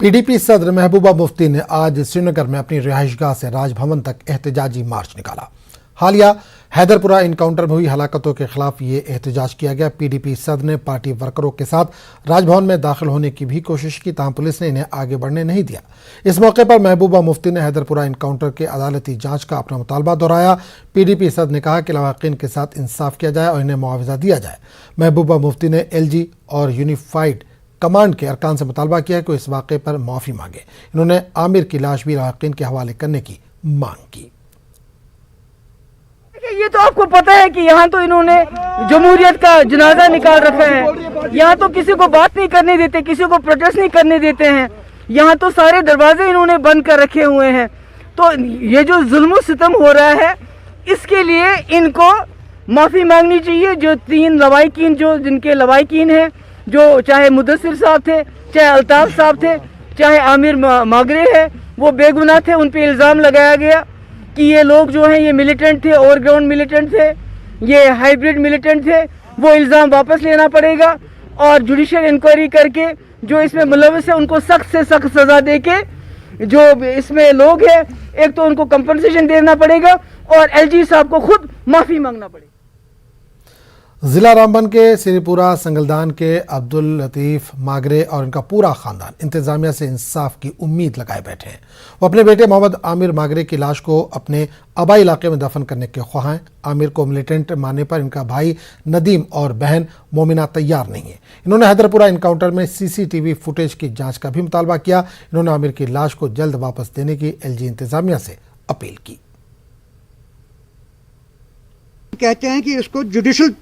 PDP सदर महबूबा मुफ्ती ने आज श्रीनगर में अपनी रिहाइशगाह से राजभवन तक एहतजाजी मार्च निकाला। हालिया हैदरपुरा इनकाउंटर में हुई हलाकतों के खिलाफ ये एहतजाज किया गया। PDP सदर ने पार्टी वर्करों के साथ राजभवन में दाखिल होने की भी कोशिश की, ताहम पुलिस ने इन्हें आगे बढ़ने नहीं दिया। इस मौके पर महबूबा मुफ्ती ने हैदरपुरा इनकाउंटर के अदालती जांच का अपना मुतालबा दोहराया। PDP सदर ने कहा कि लवाकिन के साथ इंसाफ किया जाए और इन्हें मुआवजा दिया जाए। महबूबा मुफ्ती ने LG और यूनिफाइड कमांड के अरकान से मुतालबा किया कि इस वाक़े पर माफ़ी मांगे। इन्होंने आमिर की लाश भी लवाकिन के हवाले करने की मांग की। ये तो आपको पता है कि यहाँ तो इन्होंने जमहूरियत का जनाजा निकाल रखा है। यहाँ तो किसी को बात नहीं करने देते, किसी को प्रोटेस्ट नहीं करने देते हैं। यहाँ तो सारे दरवाजे इन्होंने बंद कर रखे हुए हैं। तो ये जो जुल्म सितम हो रहा है, इसके लिए इनको माफ़ी मांगनी चाहिए। जो 3 लवाकिन, जो जिनके लवाकिन हैं, जो चाहे मुदस्सिर साहब थे, चाहे अल्ताफ साहब थे, चाहे आमिर मागरे है, वो बेगुनाह थे। उन पे इल्ज़ाम लगाया गया कि ये लोग जो हैं ये मिलिटेंट थे, ओवरग्राउंड मिलिटेंट थे, ये हाइब्रिड मिलिटेंट थे। वो इल्ज़ाम वापस लेना पड़ेगा और जुडिशियल इंक्वायरी करके जो इसमें मुलव्वस है उनको सख्त से सख्त सज़ा दे के जो इसमें लोग हैं, एक तो उनको कंपनसेशन देना पड़ेगा और LG साहब को खुद माफ़ी मांगना पड़ेगा। जिला रामबन के सिरीपुरा संगलदान के अब्दुल लतीफ़ मागरे और इनका पूरा खानदान इंतजामिया से इंसाफ की उम्मीद लगाए बैठे हैं। वो अपने बेटे मोहम्मद आमिर मागरे की लाश को अपने आबाई इलाके में दफन करने के ख्वाह हैं। आमिर को मिलिटेंट मानने पर इनका भाई नदीम और बहन मोमिना तैयार नहीं है। इन्होंने हैदरपुरा इनकाउंटर में CCTV फुटेज की जाँच का भी मुतालबा किया। इन्होंने आमिर की लाश को जल्द वापस देने की LG इंतजामिया से अपील की। कहते हैं कि इसको जुडिशल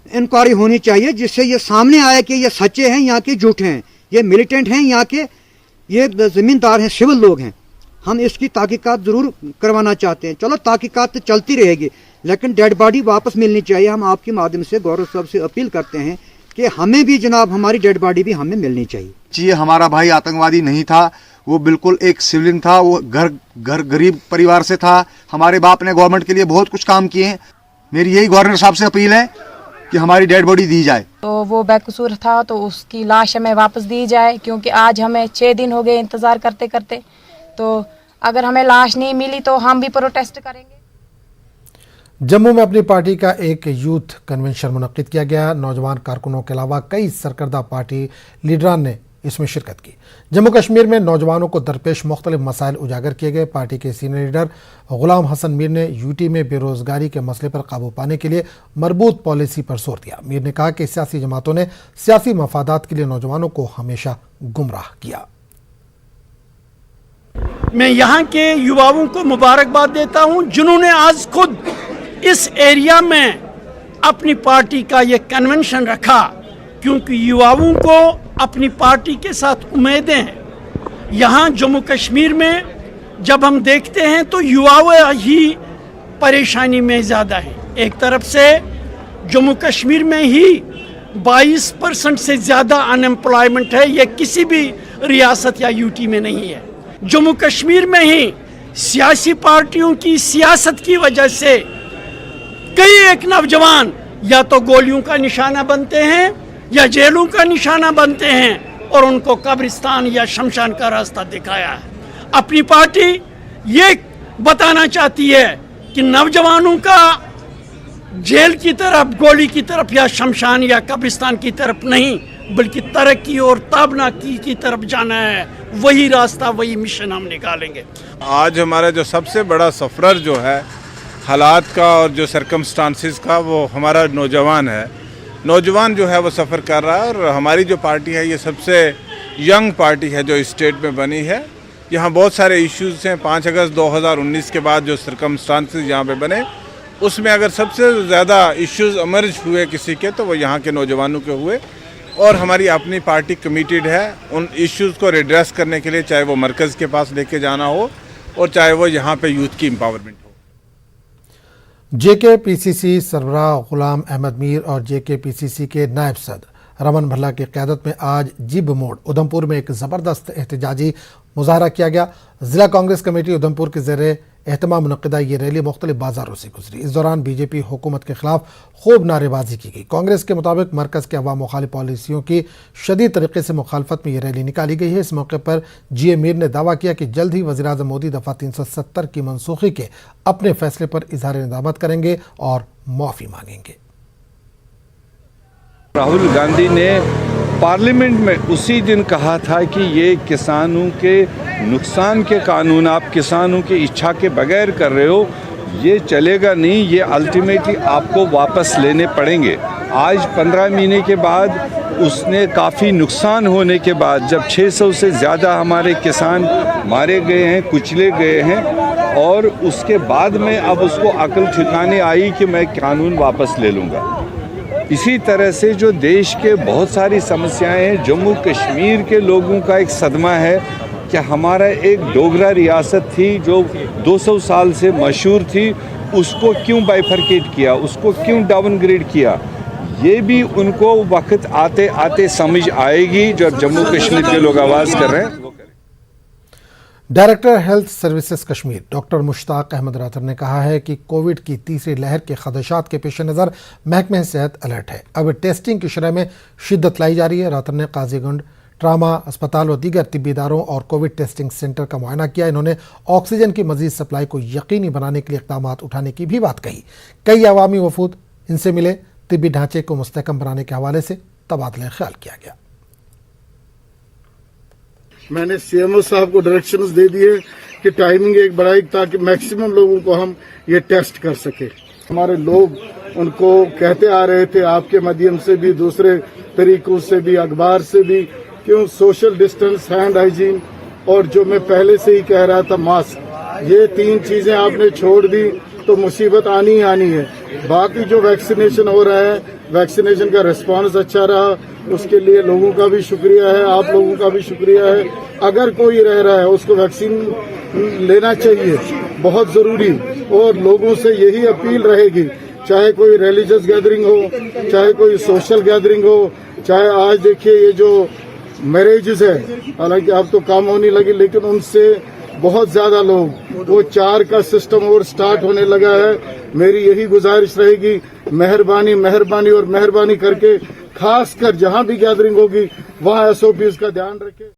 इंक्वायरी होनी चाहिए, जिससे ये सामने आए कि ये सच्चे हैं, यहाँ के झूठे हैं, ये मिलिटेंट हैं, यहाँ के ये ज़मींदार हैं, सिविल लोग हैं। हम इसकी तहकीकात ज़रूर करवाना चाहते हैं। चलो तहकीकात तो चलती रहेगी, लेकिन डेड बॉडी वापस मिलनी चाहिए। हम आपके माध्यम से गौरव साहब से अपील करते हैं कि हमें भी जनाब हमारी डेड बॉडी भी हमें मिलनी चाहिए। जी, हमारा भाई आतंकवादी नहीं था, वो बिल्कुल एक सिविलियन था। वो घर गरीब परिवार से था। हमारे बाप ने गवर्नमेंट के लिए बहुत कुछ काम किए हैं। मेरी यही गवर्नर साहब से अपील है कि हमारी डेड बॉडी दी जाए। तो वो बेकसूर था तो उसकी लाश हमें वापस दी जाए, क्योंकि आज हमें 6 दिन हो गए इंतज़ार करते करते। तो अगर हमें लाश नहीं मिली तो हम भी प्रोटेस्ट करेंगे। जम्मू में अपनी पार्टी का एक यूथ कन्वेंशन मुनक्किद किया गया। नौजवान कारकुनों के अलावा कई सरकर्दा पार्टी लीडरान ने इसमें शिरकत की। जम्मू कश्मीर में नौजवानों को दरपेश मुख्तलिफ मसाइल उजागर किए गए। पार्टी के सीनियर लीडर गुलाम हसन मीर ने UT में बेरोजगारी के मसले पर काबू पाने के लिए मरबूत पॉलिसी पर जोर दिया। मीर ने कहा कि सियासी जमातों ने सियासी मफादात के लिए नौजवानों को हमेशा गुमराह किया। मैं यहाँ के युवाओं को मुबारकबाद देता हूँ, जिन्होंने आज खुद इस एरिया में अपनी पार्टी का ये कन्वेंशन रखा, क्योंकि युवाओं को अपनी पार्टी के साथ उम्मीदें हैं। यहाँ जम्मू कश्मीर में जब हम देखते हैं तो युवा ही परेशानी में ज़्यादा है। एक तरफ से जम्मू कश्मीर में ही 22% से ज़्यादा अनएम्प्लॉयमेंट है। ये किसी भी रियासत या UT में नहीं है। जम्मू कश्मीर में ही सियासी पार्टियों की सियासत की वजह से कई एक नौजवान या तो गोलियों का निशाना बनते हैं या जेलों का निशाना बनते हैं, और उनको कब्रिस्तान या शमशान का रास्ता दिखाया है। अपनी पार्टी ये बताना चाहती है कि नौजवानों का जेल की तरफ, गोली की तरफ या शमशान या कब्रिस्तान की तरफ नहीं, बल्कि तरक्की और ताबनाकी की तरफ जाना है। वही रास्ता, वही मिशन हम निकालेंगे। आज हमारा जो सबसे बड़ा सफ़र जो है हालात का और जो सरकमस्टांसिस का, वो हमारा नौजवान है। नौजवान जो है वो सफ़र कर रहा है, और हमारी जो पार्टी है ये सबसे यंग पार्टी है जो स्टेट में बनी है। यहाँ बहुत सारे इश्यूज़ हैं। 5 अगस्त 2019 के बाद जो सरकमस्टांसिस यहाँ पे बने, उसमें अगर सबसे ज़्यादा इश्यूज़ इमर्ज हुए किसी के, तो वो यहाँ के नौजवानों के हुए। और हमारी अपनी पार्टी कमिटेड है उन इश्यूज़ को रिड्रेस करने के लिए, चाहे वो मरकज़ के पास लेके जाना हो और चाहे वो यहाँ पे यूथ की एम्पावरमेंट हो। JKPCC सरबराह गुलाम अहमद मीर और JKPCC के नायब सदर रमन भल्ला की क़यादत में आज जिब मोड़ उधमपुर में एक ज़बरदस्त एहतजाजी मुजाहरा किया गया। ज़िला कांग्रेस कमेटी उधमपुर के ज़रिए एहतमाम मुनक़िदा ये रैली मुख्तलिफ बाज़ारों से गुजरी। इस दौरान बीजेपी हुकूमत के खिलाफ खूब नारेबाजी की गई। कांग्रेस के मुताबिक मरकज़ के अवाम मुखालिफ पॉलिसियों की शदीद तरीके से मुखालफत में ये रैली निकाली गई है। इस मौके पर GA मीर ने दावा किया कि जल्द ही वज़ीर-ए-आज़म मोदी दफ़ा 370 की मनसूखी के अपने फैसले पर इजहार निदामत करेंगे और माफ़ी मांगेंगे। राहुल गांधी ने पार्लियामेंट में उसी दिन कहा था कि ये किसानों के नुकसान के कानून आप किसानों की इच्छा के बगैर कर रहे हो, ये चलेगा नहीं, ये अल्टीमेटली आपको वापस लेने पड़ेंगे। आज 15 महीने के बाद उसने काफ़ी नुकसान होने के बाद जब 600 से ज़्यादा हमारे किसान मारे गए हैं, कुचले गए हैं, और उसके बाद में अब उसको अकल ठिकाने आई कि मैं कानून वापस ले लूँगा। इसी तरह से जो देश के बहुत सारी समस्याएं हैं, जम्मू कश्मीर के लोगों का एक सदमा है कि हमारा एक डोगरा रियासत थी जो 200 साल से मशहूर थी, उसको क्यों बाइफरकेट किया, उसको क्यों डाउनग्रेड किया। ये भी उनको वक्त आते आते समझ आएगी। जब जम्मू कश्मीर के लोग आवाज़ कर रहे हैं। Director health services Kashmir doctor Mushtaq Ahmad Rather ने कहा है कि कोविड की तीसरी लहर के खदशात के पेश नज़र महकमे सेहत अलर्ट है। अब टेस्टिंग की शरह में शिद्दत लाई जा रही है। रातर ने काजीगुंड ट्रामा अस्पताल और दीगर तिब्बी इदारों और कोविड टेस्टिंग सेंटर का मुआयना किया। इन्होंने ऑक्सीजन की मजीद सप्लाई को यकीनी बनाने के लिए इक़दाम उठाने की भी बात कही। कई अवामी वफूद इनसे मिले। तिब्बी ढांचे को मुस्तहकम बनाने के हवाले से तबादला ख्याल किया गया। मैंने CMO साहब को डायरेक्शंस दे दिए कि टाइमिंग एक बढ़ाई ताकि मैक्सिमम लोगों को हम ये टेस्ट कर सके। हमारे लोग उनको कहते आ रहे थे आपके माध्यम से भी, दूसरे तरीकों से भी, अखबार से भी, क्यों सोशल डिस्टेंस, हैंड हाइजीन, और जो मैं पहले से ही कह रहा था मास्क, ये 3 चीजें आपने छोड़ दी तो मुसीबत आनी ही आनी है। बाकी जो वैक्सीनेशन हो रहा है, वैक्सीनेशन का रिस्पांस अच्छा रहा, उसके लिए लोगों का भी शुक्रिया है, आप लोगों का भी शुक्रिया है। अगर कोई रह रहा है उसको वैक्सीन लेना चाहिए, बहुत जरूरी। और लोगों से यही अपील रहेगी, चाहे कोई रिलीजियस गैदरिंग हो, चाहे कोई सोशल गैदरिंग हो, चाहे आज देखिए ये जो मैरिजेस है, हालांकि अब तो कम होने लगी, लेकिन उनसे बहुत ज्यादा लोग, वो 4 का सिस्टम और स्टार्ट होने लगा है। मेरी यही गुजारिश रहेगी, मेहरबानी मेहरबानी और मेहरबानी करके खास कर जहां भी गैदरिंग होगी वहां SOPs का ध्यान रखें।